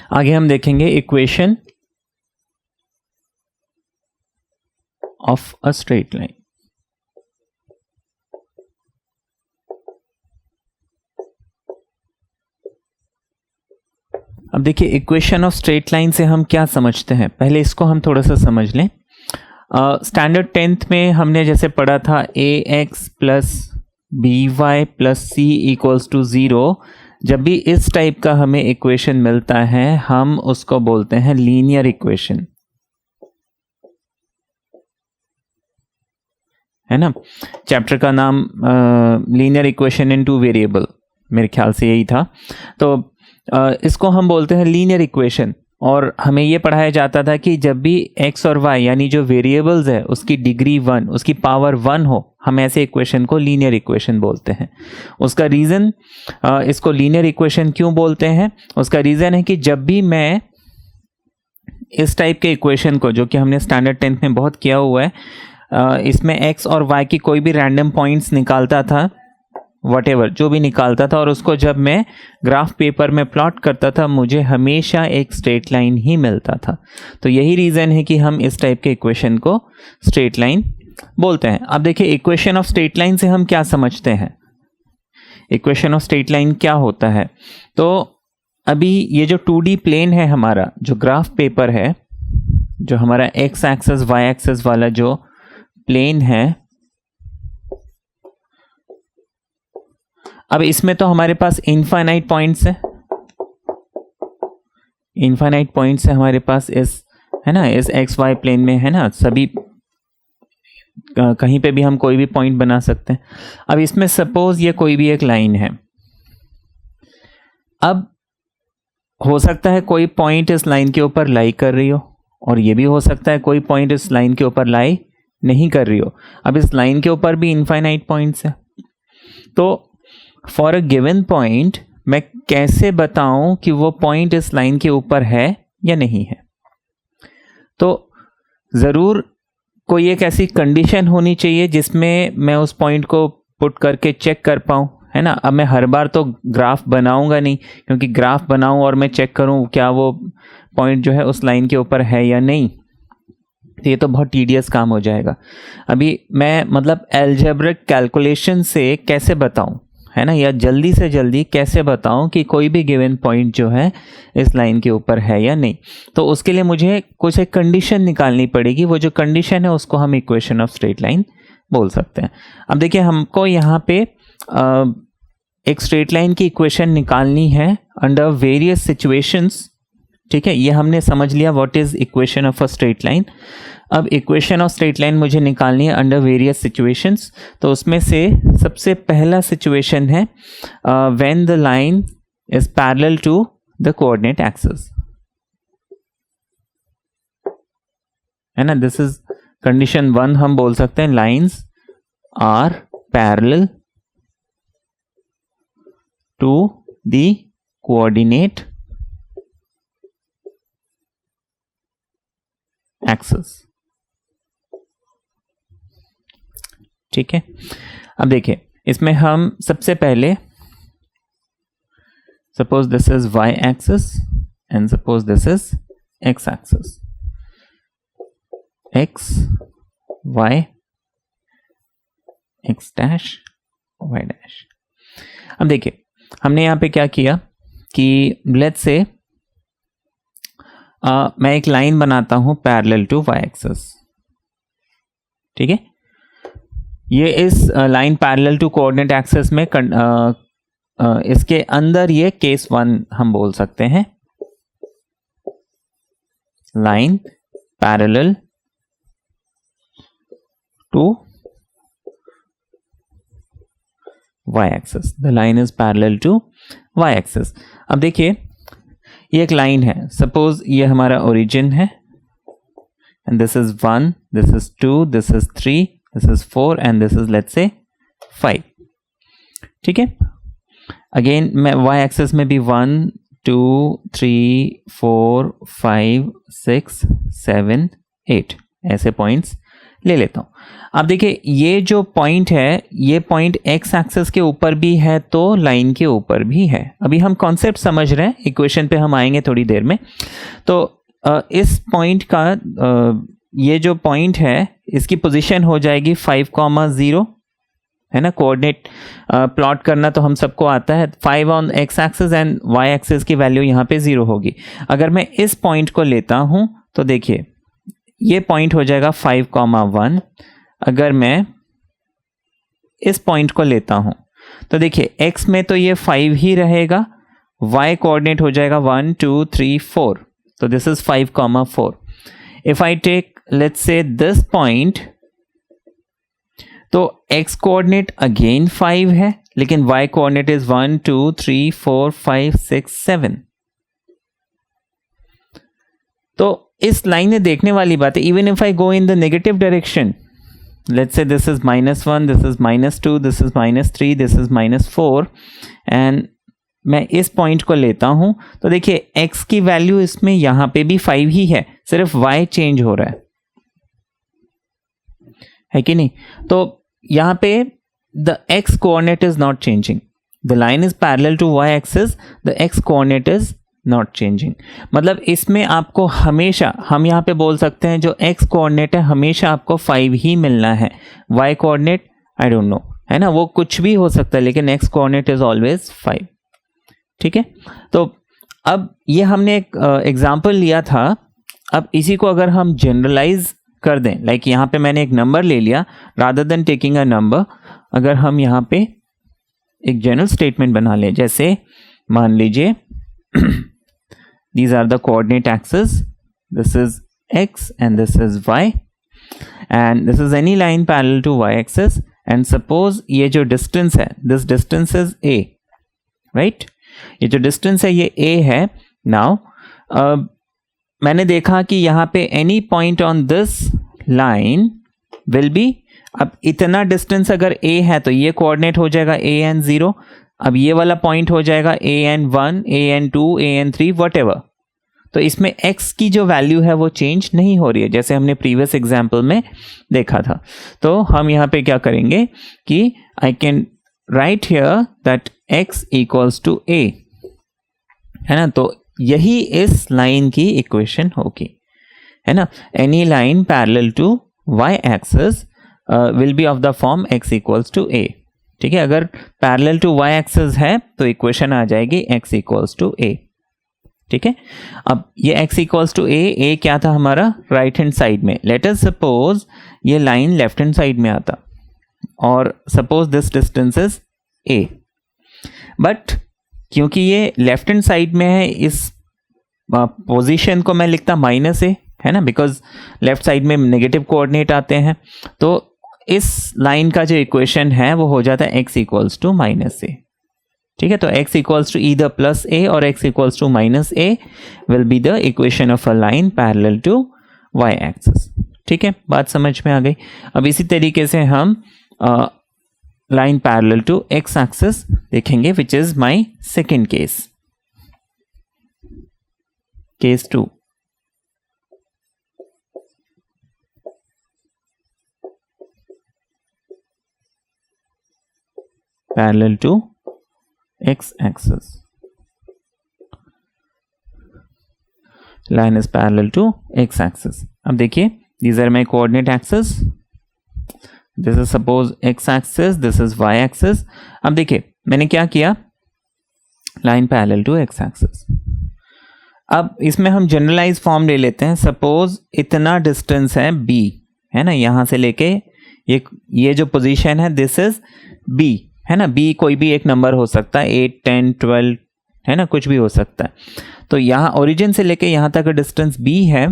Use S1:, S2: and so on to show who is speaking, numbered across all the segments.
S1: आगे हम देखेंगे equation of a straight line. अब देखिए इक्वेशन ऑफ स्ट्रेट लाइन से हम क्या समझते हैं, पहले इसको हम थोड़ा सा समझ लें। स्टैंडर्ड 10th में हमने जैसे पढ़ा था ax plus B Y plus C equals to 0। जब भी इस टाइप का हमें इक्वेशन मिलता है हम उसको बोलते हैं लीनियर इक्वेशन, है ना। चैप्टर का नाम लीनियर इक्वेशन इन 2 वेरिएबल, मेरे ख्याल से यही था। तो इसको हम बोलते हैं लीनियर इक्वेशन। और हमें ये पढ़ाया जाता था कि जब भी x और y यानी जो वेरिएबल्स है उसकी डिग्री 1, उसकी पावर 1 हो, हम ऐसे इक्वेशन को लीनियर इक्वेशन बोलते हैं। उसका रीज़न, इसको लीनियर इक्वेशन क्यों बोलते हैं, उसका रीज़न है कि जब भी मैं इस टाइप के इक्वेशन को, जो कि हमने स्टैंडर्ड 10th में बहुत किया हुआ है, इसमें x और y की कोई भी रैंडम पॉइंट्स निकालता था, वटेवर जो भी निकालता था, और उसको जब मैं ग्राफ पेपर में प्लॉट करता था मुझे हमेशा एक स्ट्रेट लाइन ही मिलता था। तो यही रीज़न है कि हम इस टाइप के इक्वेशन को स्ट्रेट लाइन बोलते हैं। अब देखिए इक्वेशन ऑफ स्ट्रेट लाइन से हम क्या समझते हैं, इक्वेशन ऑफ स्ट्रेट लाइन क्या होता है। तो अभी ये जो 2D प्लेन है हमारा, जो ग्राफ पेपर है, जो हमारा x एक्सेस y एक्सेस वाला जो प्लेन है, अब इसमें तो हमारे पास इनफाइनाइट पॉइंट्स है, इनफाइनाइट पॉइंट्स है हमारे पास इस, है ना, इस एक्स वाई प्लेन में, है ना। सभी कहीं पे भी हम कोई भी पॉइंट बना सकते हैं। अब इसमें सपोज ये कोई भी एक लाइन है, अब हो सकता है कोई पॉइंट इस लाइन के ऊपर लाई कर रही हो, और ये भी हो सकता है कोई पॉइंट इस लाइन के ऊपर लाई नहीं कर रही हो। अब इस लाइन के ऊपर भी इनफाइनाइट पॉइंट्स है, तो फॉर अ गिवन पॉइंट मैं कैसे बताऊं कि वो पॉइंट इस लाइन के ऊपर है या नहीं है। तो ज़रूर कोई एक ऐसी कंडीशन होनी चाहिए जिसमें मैं उस पॉइंट को पुट करके चेक कर पाऊं, है ना। अब मैं हर बार तो ग्राफ बनाऊंगा नहीं, क्योंकि ग्राफ बनाऊं और मैं चेक करूं क्या वो पॉइंट जो है उस लाइन के ऊपर है या नहीं, तो ये तो बहुत टीडियस काम हो जाएगा। अभी मैं मतलब अलजेब्रिक कैलकुलेशन से कैसे बताऊं, है ना, या जल्दी से जल्दी कैसे बताऊं कि कोई भी गिवन पॉइंट जो है इस लाइन के ऊपर है या नहीं। तो उसके लिए मुझे कुछ एक कंडीशन निकालनी पड़ेगी, वो जो कंडीशन है उसको हम इक्वेशन ऑफ स्ट्रेट लाइन बोल सकते हैं। अब देखिए हमको यहाँ पे एक स्ट्रेट लाइन की इक्वेशन निकालनी है अंडर वेरियस सिचुएशंस, ठीक है। ये हमने समझ लिया what is equation of a straight line. अब इक्वेशन ऑफ स्ट्रेट लाइन मुझे निकालनी है अंडर वेरियस सिचुएशंस। तो उसमें से सबसे पहला सिचुएशन है when the line is parallel to the coordinate axis, है ना। दिस इज कंडीशन 1, हम बोल सकते हैं lines are parallel to the coordinate axis, ठीक है। अब देखिए इसमें हम सबसे पहले suppose this is y axis and suppose this is x axis, x y x dash y dash. अब देखिए हमने यहां पे क्या किया कि लेट्स से मैं एक लाइन बनाता हूं पैरेलल टू y एक्सिस, ठीक है। ये इस line parallel to coordinate axis में इसके अंदर ये केस 1 हम बोल सकते हैं, line parallel to y axis, the line is parallel to y axis. अब देखिए ये एक लाइन है, सपोज ये हमारा ओरिजिन है, and this is 1, this is 2, this is 3, this is 4 and this is let's say 5, ठीक है। अगेन मैं y एक्सिस में भी 1 2 3 4 5 6 7 8 ऐसे पॉइंट्स ले लेता हूँ। अब देखिए ये जो पॉइंट है, ये पॉइंट एक्स एक्सिस के ऊपर भी है तो लाइन के ऊपर भी है। अभी हम कॉन्सेप्ट समझ रहे हैं, इक्वेशन पे हम आएंगे थोड़ी देर में। तो इस पॉइंट का ये जो पॉइंट है इसकी पोजीशन हो जाएगी 5,0, है ना। कोऑर्डिनेट प्लॉट करना तो हम सबको आता है। 5 on X axis and Y axis की वैल्यू यहाँ पे 0 होगी। अगर मैं इस पॉइंट को लेता हूँ तो देखिए ये पॉइंट हो जाएगा 5,1। अगर मैं इस पॉइंट को लेता हूं तो देखिए x में तो ये 5 ही रहेगा, y कोऑर्डिनेट हो जाएगा 1 2 3 4, तो this is 5,4। If I take let's say this point, तो x कोऑर्डिनेट अगेन 5 है, लेकिन y कोऑर्डिनेट इज 1 2 3 4 5 6 7। तो इस लाइन में देखने वाली बात है, even if I go in the negative direction, let's say this is -1, this is -2, this is -3, this is -4, and मैं इस पॉइंट को लेता हूं तो देखिए x की वैल्यू इसमें यहां पे भी 5 ही है, सिर्फ y चेंज हो रहा है कि नहीं। तो यहां पे the x coordinate is not changing, the line is parallel to y axis, the x coordinate is not changing. मतलब इसमें आपको हमेशा, हम यहाँ पे बोल सकते हैं जो x कोऑर्डिनेट है हमेशा आपको 5 ही मिलना है। y coordinate I don't know, है ना, वो कुछ भी हो सकता है, लेकिन x कोऑर्डिनेट इज ऑलवेज 5। ठीक है, तो अब ये हमने एक एग्जांपल लिया था। अब इसी को अगर हम जनरलाइज कर दें, लाइक यहाँ पे मैंने एक नंबर ले लिया rather than taking a number, अगर हम यहाँ पे एक जनरल स्टेटमेंट बना लें, जैसे मान लीजिए these are the coordinate axes, this is x and this is y, and this is any line parallel to y axis, and suppose ये जो distance है, this distance is a, right, ये जो distance है ये a है। now मैंने देखा कि यहाँ पे any point on this line will be, अब इतना distance अगर a है तो ये coordinate हो जाएगा a and 0, अब ये वाला पॉइंट हो जाएगा an1, an2, an3 whatever। तो इसमें x की जो वैल्यू है वो चेंज नहीं हो रही है, जैसे हमने प्रीवियस एग्जांपल में देखा था। तो हम यहाँ पे क्या करेंगे कि I can write here that x equals to a, है ना। तो यही इस लाइन की इक्वेशन होगी, है ना। Any line parallel to y axis will be of the form x equals to a। ठीक है, अगर पैरेलल टू y एक्सिस है तो इक्वेशन आ जाएगी x इक्वल्स टू a। ठीक है, अब ये x इक्वल्स टू a क्या था हमारा, राइट हैंड साइड में। लेट अस सपोज ये लाइन लेफ्ट हैंड साइड में आता और suppose this distance is a, but क्योंकि ये लेफ्ट हैंड साइड में है, इस पोजीशन को मैं लिखता -a, है ना, बिकॉज लेफ्ट साइड में नेगेटिव कोऑर्डिनेट आते हैं। तो इस लाइन का जो इक्वेशन है वो हो जाता है x इक्वल्स टू -a। ठीक है, तो x equals to either +a और x equals to -a will be the equation of a line parallel to y axis. ठीक है, बात समझ में आ गई। अब इसी तरीके से हम line parallel to x axis देखेंगे, which is my second case, case 2। parallel to x axis, line is parallel to x axis। अब देखिए these are my coordinate axis, this is suppose x axis, this is y axis। अब देखिए मैंने क्या किया, line parallel to x axis। अब इसमें हम जनरलाइज फॉर्म ले लेते हैं। सपोज इतना डिस्टेंस है b, है ना, यहां से लेके ये जो पोजीशन है दिस इज b, है ना। b कोई भी एक नंबर हो सकता है, 8 10 12, है ना, कुछ भी हो सकता है। तो यहाँ ओरिजिन से लेके यहाँ तक डिस्टेंस b है।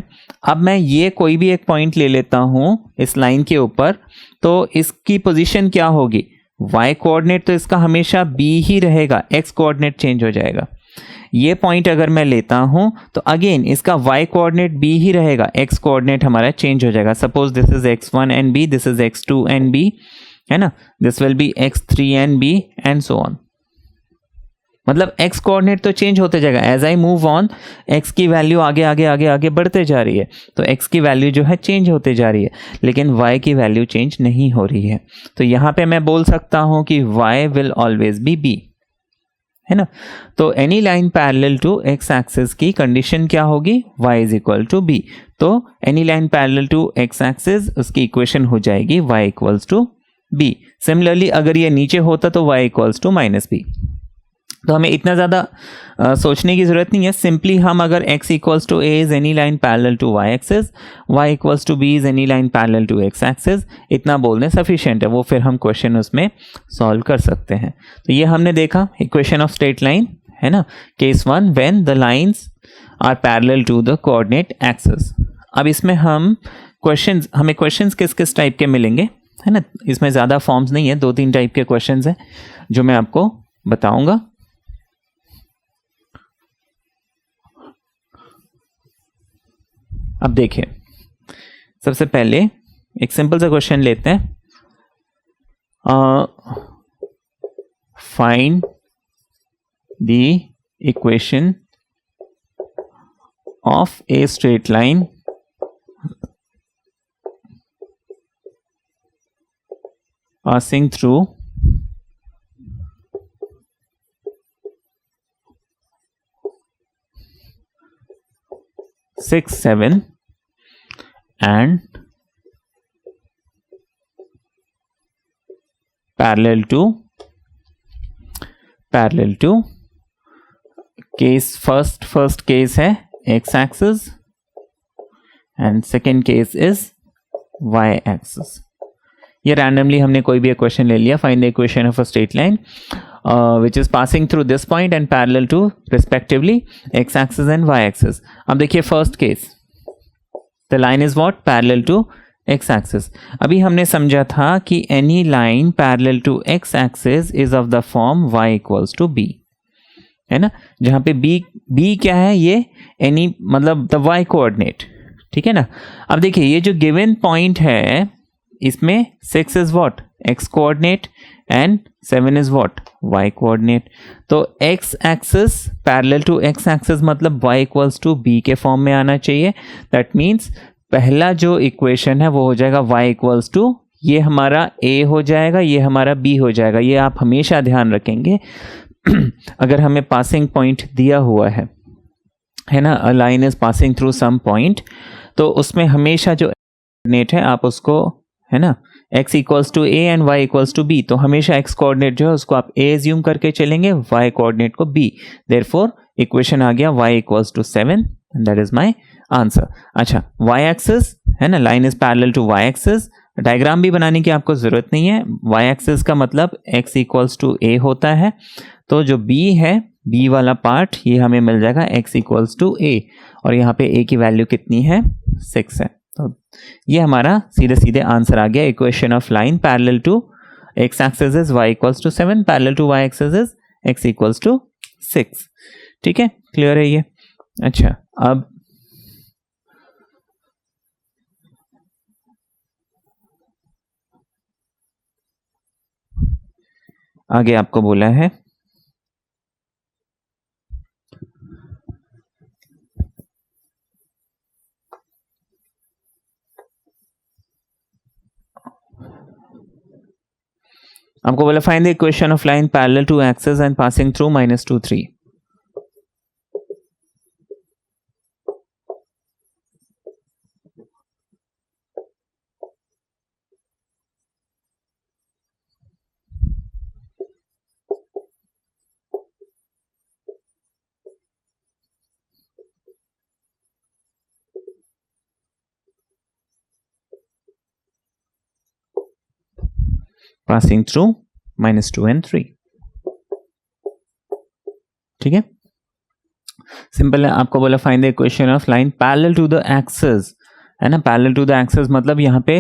S1: अब मैं ये कोई भी एक पॉइंट ले लेता हूँ इस लाइन के ऊपर, तो इसकी पोजीशन क्या होगी, y कोऑर्डिनेट तो इसका हमेशा b ही रहेगा, x कोऑर्डिनेट चेंज हो जाएगा। ये पॉइंट अगर मैं लेता हूँ तो अगेन इसका y कोऑर्डिनेट b ही रहेगा, x कोऑर्डिनेट हमारा चेंज हो जाएगा। Suppose this is x1 and b, this is x2 and b, है ना, this will be x3 and b and so on. मतलब x कोऑर्डिनेट तो चेंज होते जाएगा, as I move on x की वैल्यू आगे आगे आगे आगे बढ़ते जा रही है, तो x की वैल्यू जो है चेंज होते जा रही है, लेकिन y की वैल्यू चेंज नहीं हो रही है। तो यहाँ पे मैं बोल सकता हूँ कि y will always be b, है ना। तो any line parallel to x axis की कंडीशन क्या होगी, y is equal to b। तो any line parallel to x axis, उसकी इक्वेशन हो जाएगी y equals to b। Similarly अगर ये नीचे होता तो y equals to minus b। तो हमें इतना ज़्यादा सोचने की ज़रूरत नहीं है, सिंपली हम अगर x equals to a is any line parallel to y axis, y equals to b is any line parallel to x axis, इतना बोलने सफिशिएंट है, वो फिर हम क्वेश्चन उसमें सॉल्व कर सकते हैं। तो ये हमने देखा इक्वेशन ऑफ स्ट्रेट लाइन, है ना। Case 1 when the lines are parallel to the coordinate axis. अब इसमें हमें क्वेश्चंस किस किस टाइप के मिलेंगे, है ना। इसमें ज़्यादा फॉर्म्स नहीं है, 2-3 टाइप के क्वेश्चंस हैं जो मैं आपको बताऊंगा। अब देखिए, सबसे पहले एक सिंपल सा क्वेश्चन लेते हैं। Find the equation of a straight line passing through 6, 7 and parallel to case first case है x axis and second case is y axis। ये randomly हमने कोई भी इक्वेशन ले लिया। Find the equation of a straight line which is passing through this point and parallel to respectively x axis and y axis। अब देखिए first case, the line is what, parallel to x axis। अभी हमने समझा था कि any line parallel to x axis is of the form y equals to b, है ना। जहाँ पे b क्या है, ये any मतलब the y coordinate, ठीक है ना। अब देखिए ये जो given point है, इसमें 6 is what, x coordinate and 7 is what, y coordinate। तो x axis parallel to x axis मतलब y equals to b के फॉर्म में आना चाहिए। दैट मीन्स पहला जो इक्वेशन है वो हो जाएगा y equals to, ये हमारा a हो जाएगा, ये हमारा b हो जाएगा। ये आप हमेशा ध्यान रखेंगे अगर हमें पासिंग पॉइंट दिया हुआ है ना, a line is passing through some point, तो उसमें हमेशा जो कोऑर्डिनेट है आप उसको, है ना, x equals to a and y equals to b, तो हमेशा x कोऑर्डिनेट जो है उसको आप a एज्यूम करके चलेंगे, y कोऑर्डिनेट को b। देयरफॉर इक्वेशन आ गया y equals to 7 and that is my answer. अच्छा, y एक्सिस है ना, line is parallel to y axis. Diagram भी बनाने की आपको जरूरत नहीं है, y एक्सिस का मतलब x इक्वल्स टू a होता है, तो जो b है, b वाला पार्ट ये हमें मिल जाएगा x इक्वल्स टू a, और यहाँ पे a की वैल्यू कितनी है, 6 है। तो ये हमारा सीधे सीधे आंसर आ गया। Equation of line parallel to x axis is y equals to 7, parallel to y axis is x equals to 6। ठीक है, क्लियर है ये। अच्छा, अब आगे आपको बोला है आपको बोला find the equation of line parallel to axis and passing through -2, 3। Passing through -2 and 3। ठीक है, सिंपल है। आपको बोला find the equation of line parallel to the axis, है ना। पैरेलल टू द एक्सिस मतलब यहाँ पे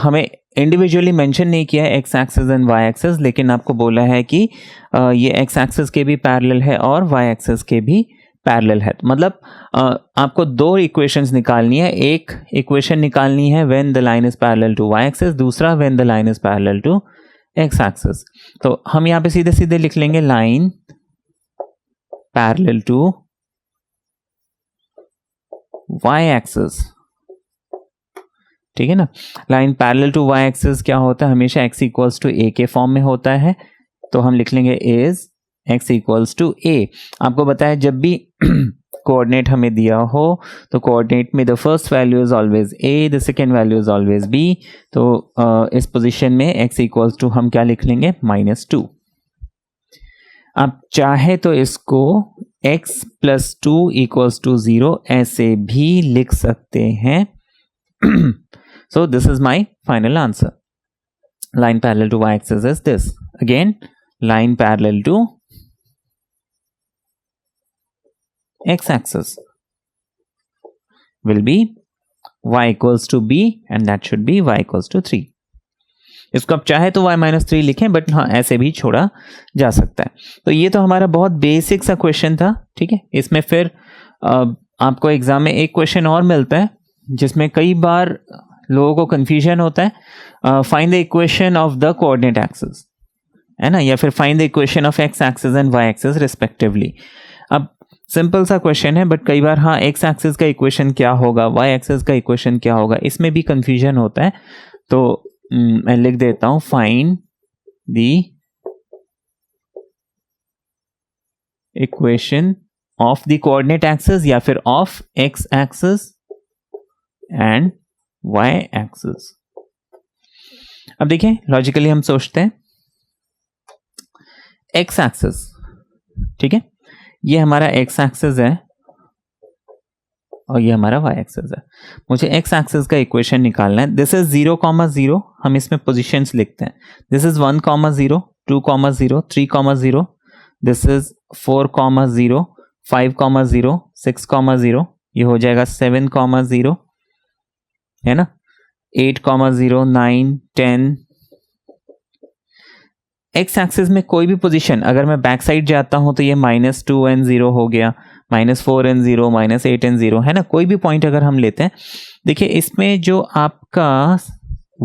S1: हमें इंडिविजुअली मेंशन नहीं किया है x axis and Y axis, लेकिन आपको बोला है कि ये एक्स एक्सिस के भी पैरेलल है और वाई एक्सिस के भी पैरेलल है। मतलब आपको दो इक्वेशंस निकालनी है। एक इक्वेशन निकालनी है when the line is parallel to Y axis, दूसरा when the line is parallel to x axis. तो हम यहाँ पे सीधे सीधे लिख लेंगे line parallel to y axis, ठीक है ना। Line parallel to y axis क्या होता है, हमेशा x इक्वल्स टू a के फॉर्म में होता है, तो हम लिख लेंगे is x equals to a। आपको बताया जब भी कोऑर्डिनेट हमें दिया हो तो कोऑर्डिनेट में the first value is always a, the second value is always b। तो इस पोजीशन में x इक्वल्स टू हम क्या लिख लेंगे, -2। आप चाहे तो इसको x प्लस 2 इक्वल्स टू 0 ऐसे भी लिख सकते हैं। So this is my final answer. Line parallel to y-axis is this. Again, line parallel to x-axis will be y equals to b and that should be y equals to 3. इसको आप चाहे तो y-3 लिखें, but हाँ ऐसे भी छोड़ा जा सकता है। तो ये तो हमारा बहुत बेसिक सा क्वेश्चन था, ठीक है। इसमें फिर आपको एग्जाम में एक क्वेश्चन और मिलता है जिसमें कई बार लोगों को कंफ्यूजन होता है, find the equation of the coordinate axis, है ना, या फिर find the equation of x axis and Y axis respectively. अब सिंपल सा क्वेश्चन है, बट कई बार हाँ एक्स एक्सिस का इक्वेशन क्या होगा, वाई एक्सिस का इक्वेशन क्या होगा, इसमें भी कंफ्यूजन होता है। तो मैं लिख देता हूं, find the equation of the coordinate axis या फिर of x axis and y axis. अब देखिए लॉजिकली हम सोचते हैं x एक्सिस, ठीक है, ये हमारा x एक्सिस है और ये हमारा y एक्सिस है। मुझे x एक्सिस का इक्वेशन निकालना है। दिस इज 0,0, हम इसमें पोजीशंस लिखते हैं। दिस इज 1,0, 2,0, 3,0, दिस इज 4,0, 5,0, 6,0, ये हो जाएगा 7,0, है ना, 8,0, 9, 10। एक्स एक्सिस में कोई भी पोजीशन अगर मैं बैक साइड जाता हूं तो ये -2 and 0 हो गया, -4 and 0, -8 and 0, है ना। कोई भी पॉइंट अगर हम लेते हैं, देखिए इसमें जो आपका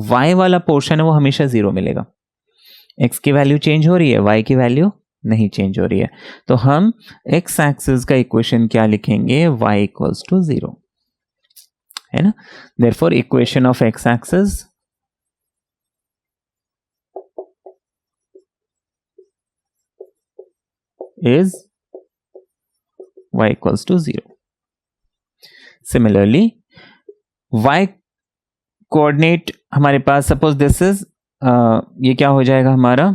S1: y वाला पोर्शन है वो हमेशा 0 मिलेगा। x की वैल्यू चेंज हो रही है, y की वैल्यू नहीं चेंज हो रही है। तो हम x एक्सिस का इक्वेशन क्या लिखेंगे, y इक्वल्स टू 0, है ना। Therefore equation of x axis is y equals to 0. Similarly, y coordinate हमारे पास, सपोज दिस इज ये क्या हो जाएगा हमारा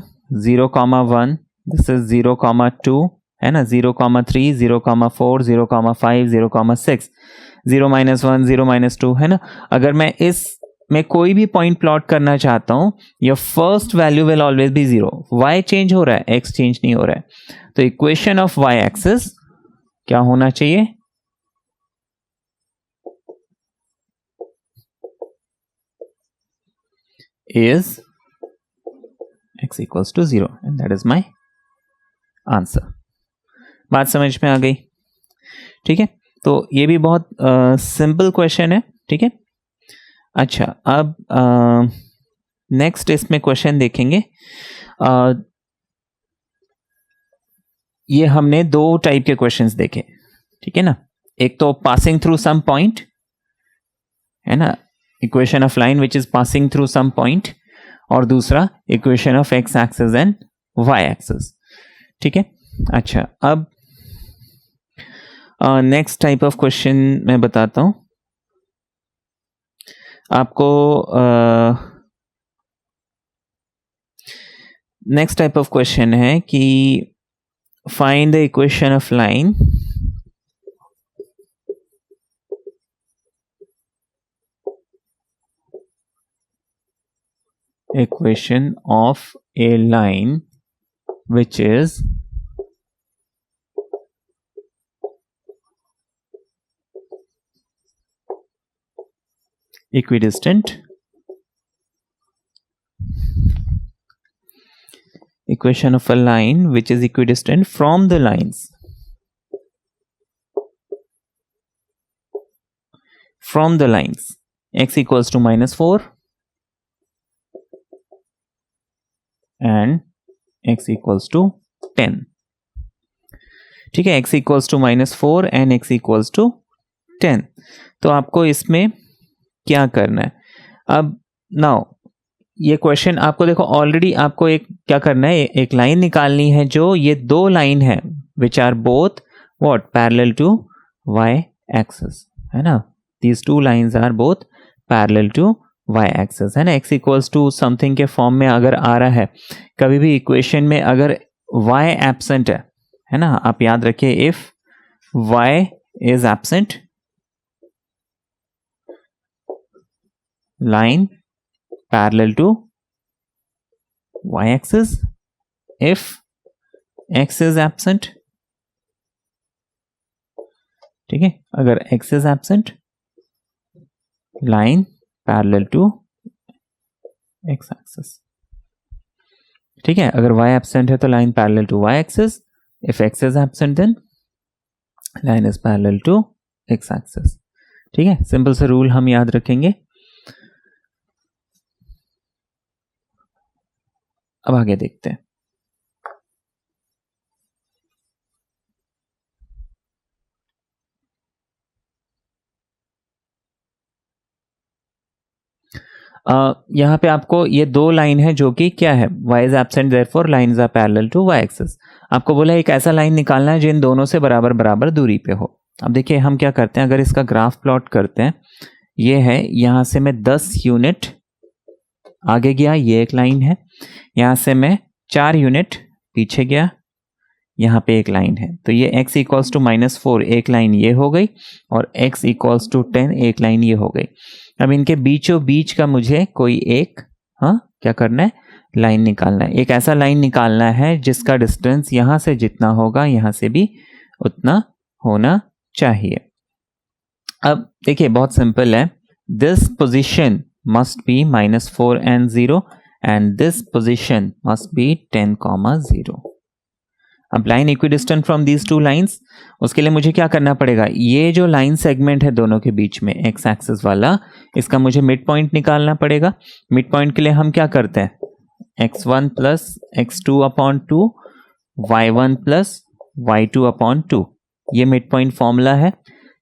S1: 0,1, दिस इज 0,2, है ना, 0,3, 0,4, 0,5, 0,6, 0-1, 0-2, है ना। अगर मैं इस में कोई भी पॉइंट प्लॉट करना चाहता हूं, your first value will always B 0। y change हो रहा है, x चेंज नहीं हो रहा है। तो इक्वेशन ऑफ y एक्सिस क्या होना चाहिए, is x equals to 0 and that is my answer। बात समझ में आ गई, ठीक है। तो ये भी बहुत सिंपल क्वेश्चन है, ठीक है। अच्छा, अब नेक्स्ट इसमें क्वेश्चन देखेंगे। ये हमने 2 टाइप के क्वेश्चंस देखे, ठीक है ना। एक तो पासिंग थ्रू सम पॉइंट, है ना, equation of line which is passing through some point, और दूसरा equation of x axis and Y axis, ठीक है। अच्छा, अब नेक्स्ट टाइप ऑफ क्वेश्चन मैं बताता हूं आपको। नेक्स्ट टाइप ऑफ क्वेश्चन है कि find the equation of line equation of a line which is equidistant, equation of a line which is equidistant from the lines, x equals to -4 and x equals to 10, ठीक है, x equals to -4 and x equals to 10। तो आपको इसमें क्या करना है? अब now ये क्वेश्चन आपको देखो, ऑलरेडी आपको एक क्या करना है, एक लाइन निकालनी है जो ये दो लाइन है which are both what parallel to y axis, है ना। These two lines are both parallel to y axis, है ना। x इक्वल्स टू समथिंग के फॉर्म में अगर आ रहा है, कभी भी इक्वेशन में अगर y एब्सेंट है ना, आप याद रखिए, if y is absent, line parallel to y-axis. If x is absent, ठीक है, अगर x is absent, line parallel to x-axis, ठीक है। अगर y absent है तो line parallel to y-axis. If x is absent, then line is parallel to x-axis, ठीक है। सिंपल सा रूल हम याद रखेंगे। अब आगे देखते हैं। यहाँ पे आपको ये दो लाइन है जो कि क्या है, y is absent therefore lines are parallel to y axis. आपको बोला एक ऐसा लाइन निकालना है जिन दोनों से बराबर बराबर दूरी पे हो। अब देखिए हम क्या करते हैं, अगर इसका ग्राफ प्लॉट करते हैं, ये है, यहाँ से मैं 10 यूनिट आगे गया, ये एक लाइन है। यहाँ से मैं 4 यूनिट पीछे गया, यहाँ पे एक लाइन है। तो ये x इक्वल्स टू -4 एक लाइन ये हो गई, और x इक्वल्स टू 10 एक लाइन ये हो गई। अब इनके बीचों बीच का मुझे कोई एक क्या करना है, लाइन निकालना है। एक ऐसा लाइन निकालना है जिसका डिस्टेंस यहाँ से जितना होगा यहाँ से भी उतना होना चाहिए। अब देखिए बहुत सिंपल है, this position must be -4 and 0 and this position must be 10, 0। अब line equidistant from these two lines, उसके लिए मुझे क्या करना पड़ेगा, ये जो लाइन सेगमेंट है दोनों के बीच में x एक्सिस वाला, इसका मुझे मिड पॉइंट निकालना पड़ेगा। मिड पॉइंट के लिए हम क्या करते हैं, x1 plus x2 upon 2, y1 plus y2 upon 2, ये मिड पॉइंट फॉर्मूला है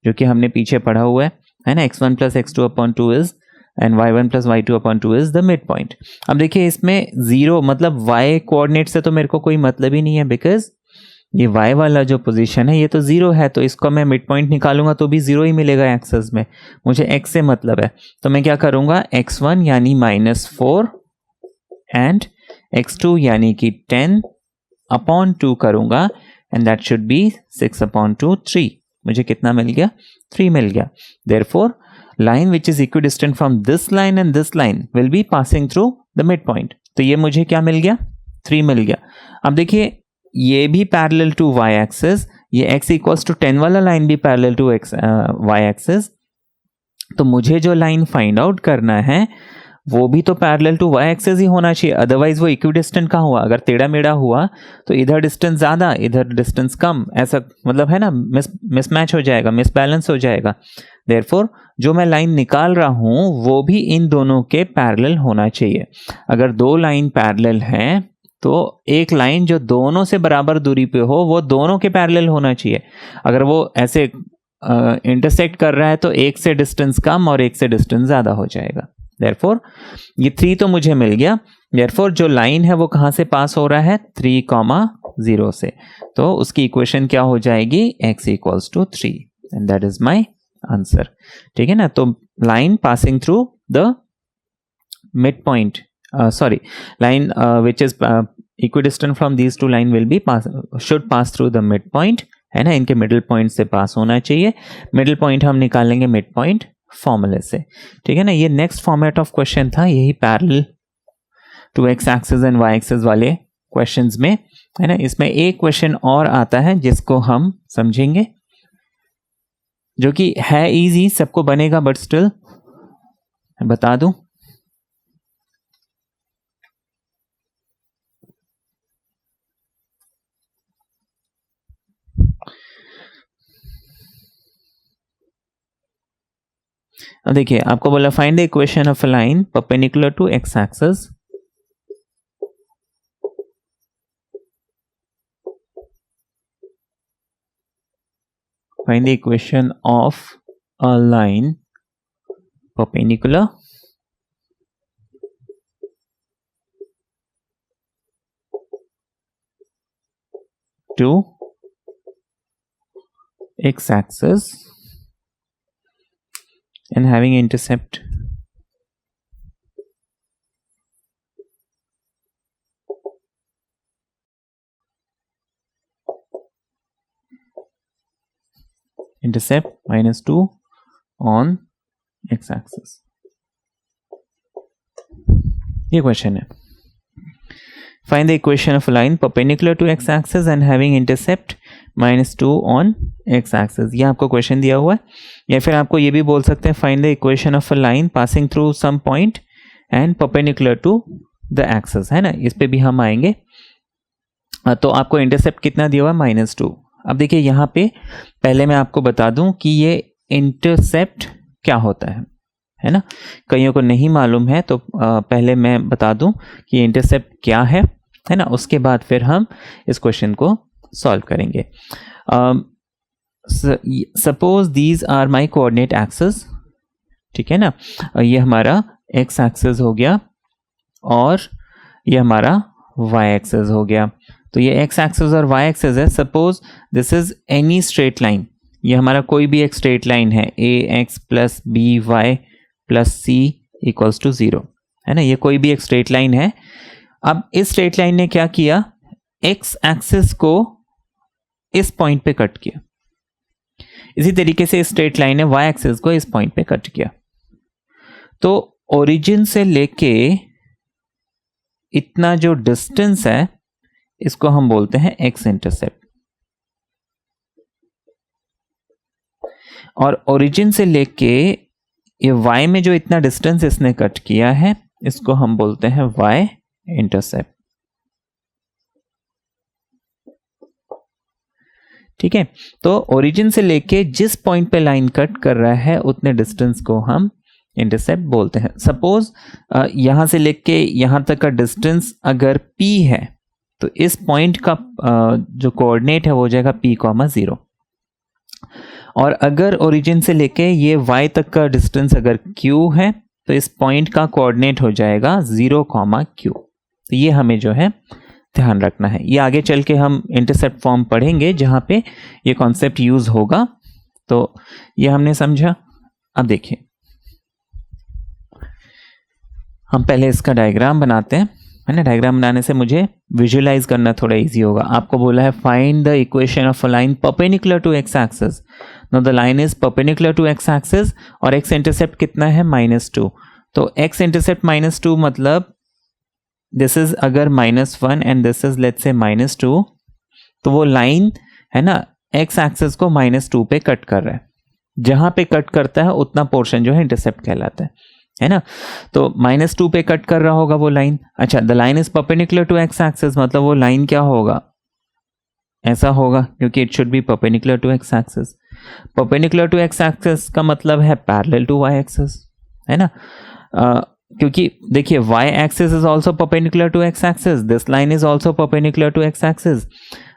S1: जो कि हमने पीछे पढ़ा हुआ है ना। x1 plus x2 upon 2 is and y1 plus y2 upon 2 is the mid point. अब देखिए इसमें 0 मतलब y कोऑर्डिनेट से तो मेरे को कोई मतलब ही नहीं है, बिकॉज ये y वाला जो पोजीशन है ये तो 0 है, तो इसको मैं मिड पॉइंट निकालूंगा तो भी 0 ही मिलेगा एक्सेस में। मुझे x से मतलब है, तो मैं क्या करूंगा, x1 यानी -4 एंड x2 यानी कि 10 अपॉन 2 करूंगा, and that should be 6 upon 2, 3। मुझे कितना मिल गया, 3 मिल गया। Therefore line which is equidistant from this line and this line will be passing through the midpoint। तो ये मुझे क्या मिल गया, 3 मिल गया। अब देखिए ये भी पैरेलल टू y एक्सिस, ये x इक्वल्स टू 10 वाला लाइन भी पैरेलल टू y एक्सिस। तो मुझे जो लाइन फाइंड आउट करना है वो भी तो पैरेलल टू y एक्सिस ही होना चाहिए, अदरवाइज वो इक्विडिस्टेंट कहाँ हुआ। अगर टेढ़ा मेढ़ा हुआ तो इधर डिस्टेंस ज़्यादा इधर डिस्टेंस कम, ऐसा मतलब है ना, मिसमैच हो जाएगा, मिसबैलेंस हो जाएगा। देयरफॉर जो मैं लाइन निकाल रहा हूँ वो भी इन दोनों के पैरेलल होना चाहिए। अगर दो लाइन पैरेलल हैं तो एक लाइन जो दोनों से बराबर दूरी पे हो वो दोनों के पैरेलल होना चाहिए। अगर वो ऐसे इंटरसेक्ट कर रहा है तो एक से डिस्टेंस कम और एक से डिस्टेंस ज़्यादा हो जाएगा। देयरफॉर ये 3 तो मुझे मिल गया। देयरफॉर जो लाइन है वो कहाँ से पास हो रहा है, 3, 0 से। तो उसकी इक्वेशन क्या हो जाएगी, x equals to 3, and that is my answer. ठीक है ना। तो line passing through the mid point, sorry, line which is equidistant from these two line will be should pass through the midpoint, है ना। इनके मिडिल पॉइंट से पास होना चाहिए। मिडिल पॉइंट हम निकालेंगे मिड पॉइंट फॉर्मूले से, ठीक है ना। ये नेक्स्ट फॉर्मेट ऑफ क्वेश्चन था, यही parallel to x axis and y axis वाले क्वेश्चंस में, है ना। इसमें एक क्वेश्चन और आता है जिसको हम समझेंगे, जो कि है इजी, सबको बनेगा, बट स्टिल बता दूं। अब देखिए आपको बोला find the equation of a line perpendicular to x axis find the equation of a line perpendicular to x-axis and having intercept -2 on x-axis। ये क्वेश्चन है। Find the equation of a line perpendicular to x-axis and having intercept -2 on x-axis। ये आपको question दिया हुआ है, या फिर आपको ये भी बोल सकते हैं find the equation of a line passing through some point and perpendicular to the axis, है ना, इस पे भी हम आएंगे। तो आपको इंटरसेप्ट कितना दिया हुआ है? -2। अब देखिए यहाँ पे पहले मैं आपको बता दूं कि ये इंटरसेप्ट क्या होता है ना, कईयों को नहीं मालूम है, तो पहले मैं बता दूं कि इंटरसेप्ट क्या है ना, उसके बाद फिर हम इस क्वेश्चन को सॉल्व करेंगे। Suppose these are my coordinate axes, ठीक है ना, ये हमारा एक्स एक्सेस हो गया और ये हमारा वाई एक्सेस हो गया। तो ये एक्स एक्सेस और वाई एक्सेस है। Suppose this is any straight line, ये हमारा कोई भी एक स्ट्रेट लाइन है, A X plus B Y plus C equals to 0, है ना, ये कोई भी एक स्ट्रेट लाइन है। अब इस स्ट्रेट लाइन ने क्या किया? एक्स एक्सिस को इस पॉइंट पे कट किया। इसी तरीके से इस स्ट्रेट लाइन ने वाई एक्सिस को इस पॉइंट पे कट किया। तो ओरिजिन से लेके इतना जो डिस्टेंस है इसको हम बोलते हैं एक्स इंटरसेप्ट, और ओरिजिन से लेके ये y में जो इतना डिस्टेंस इसने कट किया है इसको हम बोलते हैं y इंटरसेप्ट। ठीक है, तो ओरिजिन से लेके जिस पॉइंट पे लाइन कट कर रहा है उतने डिस्टेंस को हम इंटरसेप्ट बोलते हैं। सपोज यहां से लेके यहां तक का डिस्टेंस अगर p है तो इस पॉइंट का जो कोऑर्डिनेट है वो हो जाएगा p,0, और अगर ओरिजिन से लेके ये y तक का डिस्टेंस अगर q है तो इस पॉइंट का कोऑर्डिनेट हो जाएगा 0,q। तो ये हमें जो है ध्यान रखना है। ये आगे चल के हम इंटरसेप्ट फॉर्म पढ़ेंगे जहां पे ये कॉन्सेप्ट यूज होगा, तो ये हमने समझा। अब देखिए हम पहले इसका डायग्राम बनाते हैं, है ना। डायग्राम बनाने से मुझे विजुअलाइज करना थोड़ा इजी होगा। आपको बोला है find the equation of a line perpendicular to x axis. Now the line is perpendicular to x axis और एक्स इंटरसेप्ट कितना है? -2। तो एक्स इंटरसेप्ट -2 मतलब दिस इज अगर -1 and this is let's say -2, तो वो लाइन है ना एक्स एक्सिस को -2 पे कट कर रहा है। जहां पे कट करता है उतना पोर्शन जो है इंटरसेप्ट कहलाता है ना। तो -2 पे कट कर रहा होगा वो लाइन। अच्छा, the line is perpendicular to x axis मतलब वो लाइन क्या होगा? ऐसा होगा, क्योंकि it should be perpendicular to x axis. Perpendicular to x axis का मतलब है पैरेलल टू वाई एक्सिस, है ना। क्योंकि देखिए y axis is also perpendicular to x axis, this line is also perpendicular to x axis,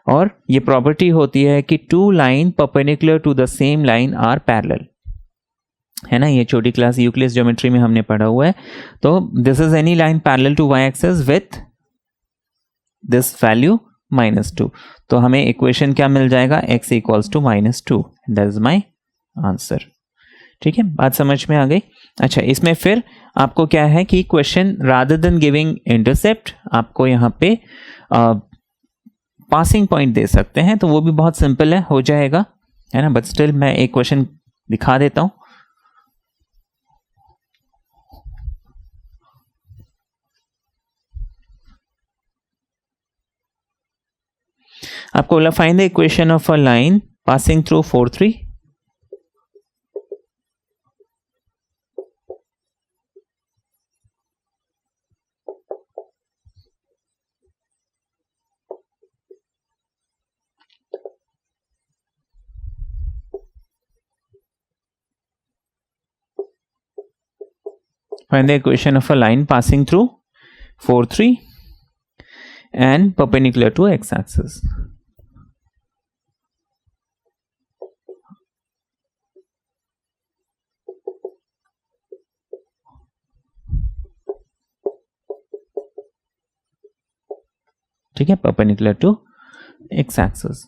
S1: और ये property होती है कि two line perpendicular to the same line are parallel, है ना। ये छोटी क्लास यूक्लिड्स ज्योमेट्री में हमने पढ़ा हुआ है। तो this is any line parallel to Y axis with this value -2। तो हमें इक्वेशन क्या मिल जाएगा? x equals to -2। That is my answer. ठीक है, बात समझ में आ गई। अच्छा, इसमें फिर आपको क्या है कि question rather than giving intercept आपको यहाँ पे पासिंग पॉइंट दे सकते हैं, तो वो भी बहुत सिंपल है, हो जाएगा, है ना। बट स्टिल मैं एक क्वेश्चन दिखा देता हूं। आपको बोला find the equation of a line passing through 4, 3। Find the equation of a line passing through 4, 3 and perpendicular to x-axis. ठीक है, परपेंडिकुलर टू एक्स एक्सिस।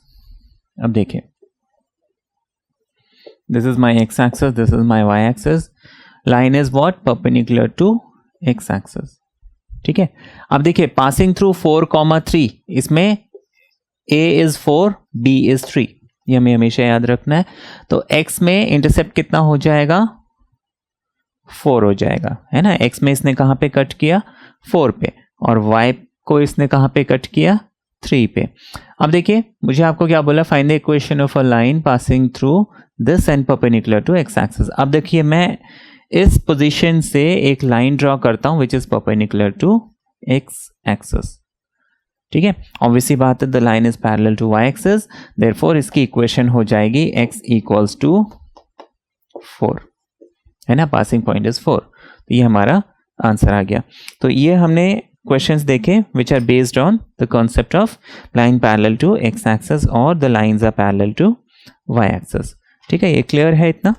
S1: अब देखिए, this is my x axis, this is my y axis, line is what, perpendicular to x axis. ठीक है, अब देखिए passing through 4,3, इसमें a is 4, b is 3, ये हमें हमेशा याद रखना है। तो x में इंटरसेप्ट कितना हो जाएगा, 4 हो जाएगा, है ना। x में इसने कहाँ पे कट किया, 4 पे, और y को इसने कहाँ पे कट किया, 3 पे। अब देखिए मुझे आपको क्या बोला, find the equation of a line passing through this and perpendicular to x axis. अब देखिए मैं इस पोजीशन से एक लाइन ड्रॉ करता हूं which is perpendicular to x axis. ठीक है, ऑब्वियसली बात है, the line is parallel to Y axis, therefore इसकी इक्वेशन हो जाएगी x इक्वल्स टू 4, है ना, पासिंग पॉइंट इज 4। तो ये हमारा आंसर आ गया। तो ये हमने क्वेश्चंस देखे which are based on the concept of line parallel to x axis और the lines are parallel to Y axis. ठीक है, ये क्लियर है इतना।